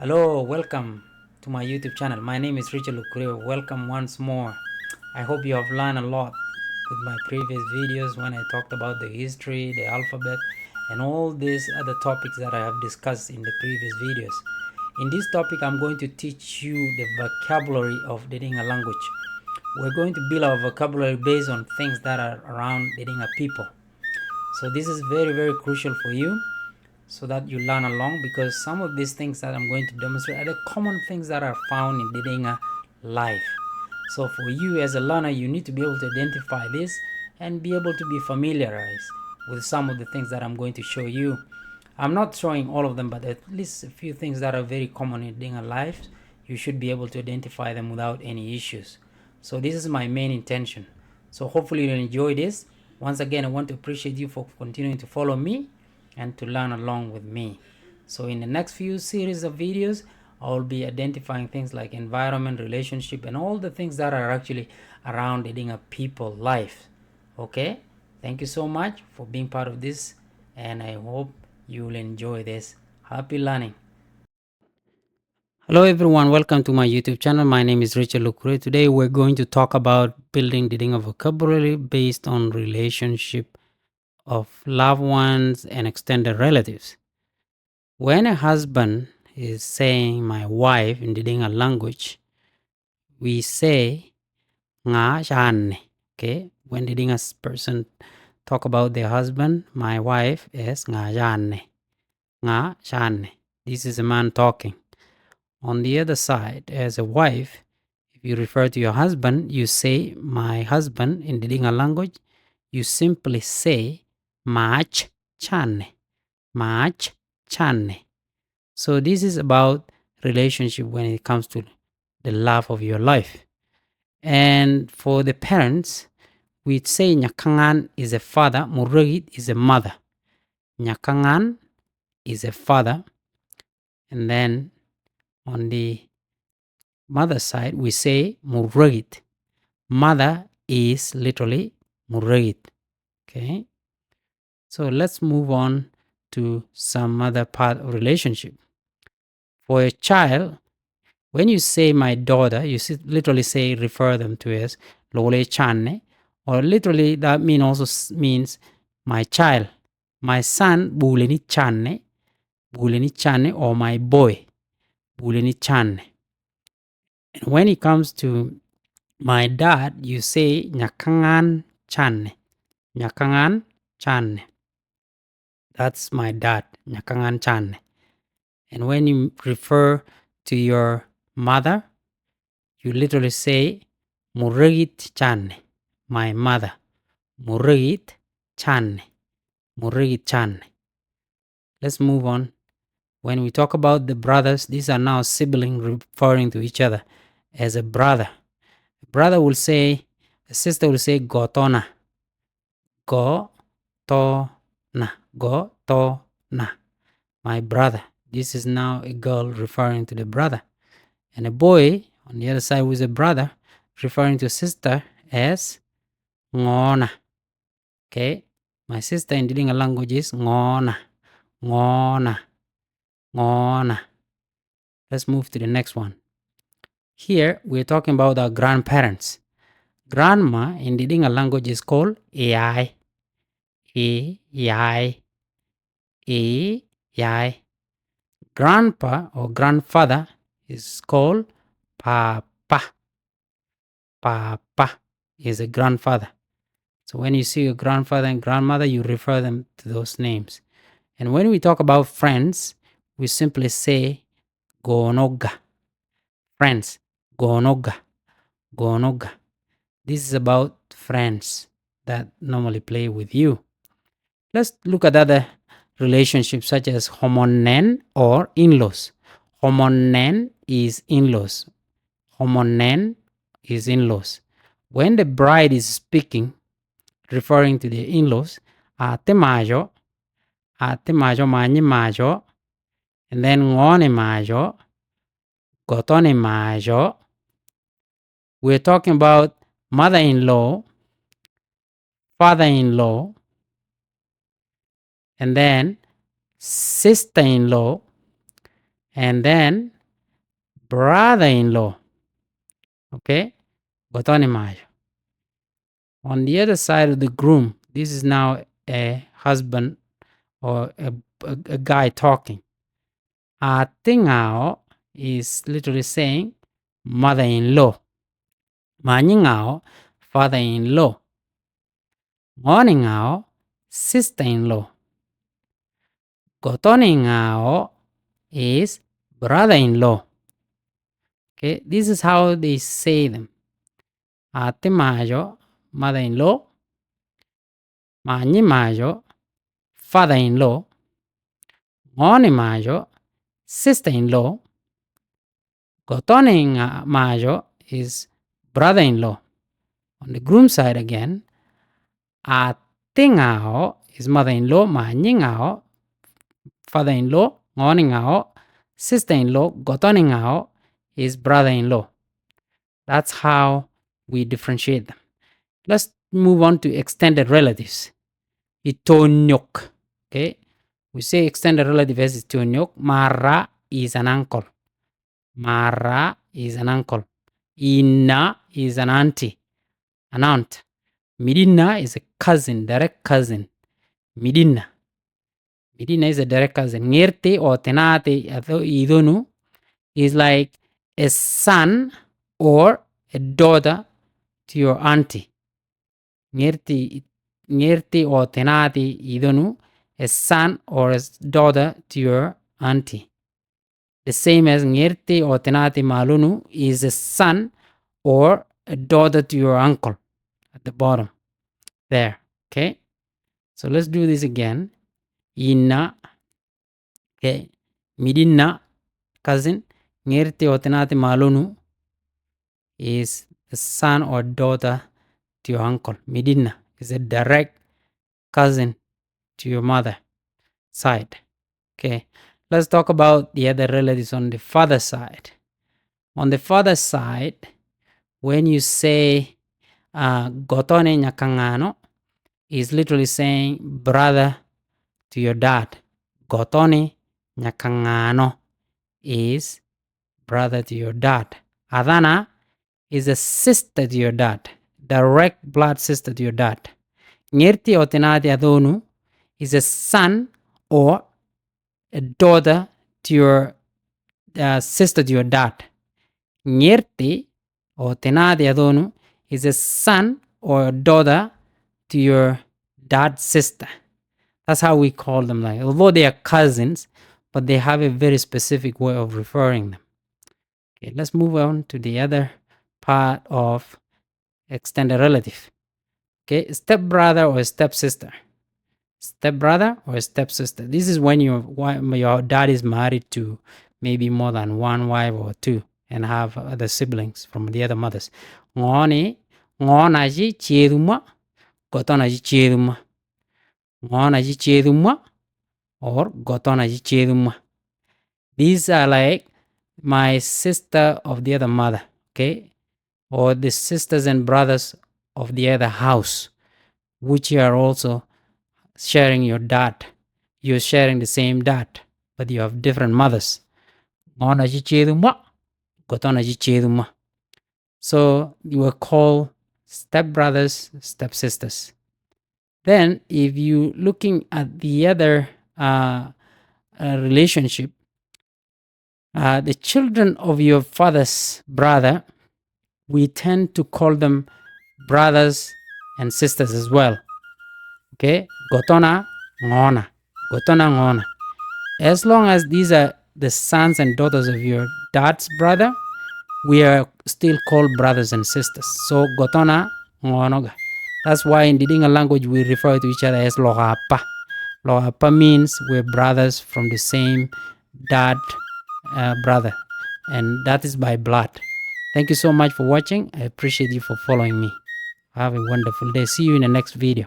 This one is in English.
Hello, welcome to my YouTube channel. My name is Richard Lucreo. Welcome once more. I hope you have learned a lot with my previous videos when I talked about the history, the alphabet, and all these other topics that I have discussed in the previous videos. In this topic, I'm going to teach you the vocabulary of Didinga language. We're going to build our vocabulary based on things that are around Didinga people. So this is very crucial for you so that you learn along, because some of these things that I'm going to demonstrate are the common things that are found in Didinga life. So for you as a learner, you need to be able to identify this and be able to be familiarized with some of the things that I'm going to show you. I'm not showing all of them, but at least a few things that are very common in Didinga life. You should be able to identify them without any issues. So this is my main intention. So hopefully you'll enjoy this. Once again, I want to appreciate you for continuing to follow me and to learn along with me. So in the next few series of videos, I will be identifying things like environment, relationship, and all the things that are actually around Didinga people life. Okay, thank you so much for being part of this, and I hope you will enjoy this. Happy learning. Hello everyone, welcome to my YouTube channel. My name is Richard Lucre. Today we're going to talk about building Didinga vocabulary based on relationship of loved ones and extended relatives. When a husband is saying my wife in Didinga language, we say nga shan. Okay, when Didinga person talk about their husband, my wife is nga shan. Nga shan. This is a man talking. On the other side, as a wife, if you refer to your husband, you say my husband in Didinga language. You simply say mach chan. Mach chan. So this is about relationship when it comes to the love of your life. And for the parents, we'd say Nyakangan is a father, Murugit is a mother. Nyakangan is a father. And then on the mother side, we say Murugit. Mother is literally Murugit. Okay. So let's move on to some other part of relationship. For a child, when you say my daughter, you literally say refer them to as Lole Channe, or literally that means my child, my son Buleni Channe, or my boy Buleni Channe. And when it comes to my dad, you say Nyakangan Channe, Nyakangan Channe. That's my dad, Nyakangan Channe. And when you refer to your mother, you literally say Murugit Channe, my mother. Murugit Channe, Murugit Channe. Let's move on. When we talk about the brothers, these are now siblings referring to each other as a brother. A brother will say, a sister will say Gotona. Gotona. Gotona. My brother. This is now a girl referring to the brother. And a boy on the other side who is a brother referring to sister as Ngona. Okay. My sister in Didinga language is Ngona. Ngona. Ngona. Let's move to the next one. Here we're talking about our grandparents. Grandma in Didinga language is called Ai. Ai. Ai. Grandpa or grandfather is called Papa. Papa is a grandfather. So when you see your grandfather and grandmother, you refer them to those names. And when we talk about friends, we simply say Gonoga. Friends. Gonoga. Gonoga. This is about friends that normally play with you. Let's look at other relationships such as homonen or in-laws. Homonen is in-laws. Homonen is in-laws. When the bride is speaking, referring to the in-laws, ate majo, manye majo, and then ngone majo, gotone majo. We're talking about mother-in-law, father-in-law, and then sister-in-law, and then brother-in-law. Okay, gotoni mayo. On the other side of the groom, this is now a husband or a guy talking. Atingao is literally saying mother-in-law. Manyingao, father-in-law. Ngoningao, sister-in-law. Gotoningao is brother-in-law. Okay, this is how they say them. Ate mayo, mother-in-law. Manyi mayo, father-in-law. Ngoni mayo, sister-in-law. Gotoni mayo is brother-in-law. On the groom side again, atingao is mother-in-law. Manyingao, father-in-law. Ngoningao, sister-in-law. Gotoningao is brother-in-law. That's how we differentiate them. Let's move on to extended relatives. Itonyok. Okay, we say extended relative as itonyok. Mara is an uncle. Mara is an uncle. Ina is an auntie, an aunt. Midina is a cousin, direct cousin. Midina. Midina is a direct cousin. Ngerte or tenate idonu is like a son or a daughter to your auntie. Ngerte or tenate idonu, a son or a daughter to your auntie. The same as ngerte or tenate malunu is a son or a daughter to your uncle at the bottom there. Okay, so let's do this again. Ina, okay, midina, cousin. Ngerte or tenate malunu is the son or daughter to your uncle. Midina is a direct cousin to your mother side. Okay, let's talk about the other relatives on the father side. On the father side, when you say gotone nyakangano, is literally saying brother to your dad. Gotone nyakangano is brother to your dad. Adana is a sister to your dad, direct blood sister to your dad. Ngirti otenati adonu is a son or a daughter to your sister to your dad. Ngirti or tenadi adonu is a son or a daughter to your dad's sister. That's how we call them. Like, although they are cousins, but they have a very specific way of referring them. Okay, let's move on to the other part of extended relative. Okay, stepbrother or stepsister. Stepbrother or stepsister. This is when your dad is married to maybe more than one wife or two and have other siblings from the other mothers. Ngoni, ngonaji cheduma, gotonaji cheduma. Ngonaji cheduma or gotonaji cheduma. These are like my sister of the other mother, okay? Or the sisters and brothers of the other house, which you are also sharing your dad. You're sharing the same dad, but you have different mothers. So you were called stepbrothers, stepsisters. Then if you looking at the other relationship, the children of your father's brother, we tend to call them brothers and sisters as well. Okay, gotona ngona, gotona ngona. As long as these are the sons and daughters of your dad's brother, we are still called brothers and sisters. So gotona ngonoga. That's why in Didinga language we refer to each other as logapa. Logapa means we're brothers from the same dad brother, and that is by blood. Thank you so much for watching. I appreciate you for following me. Have a wonderful day. See you in the next video.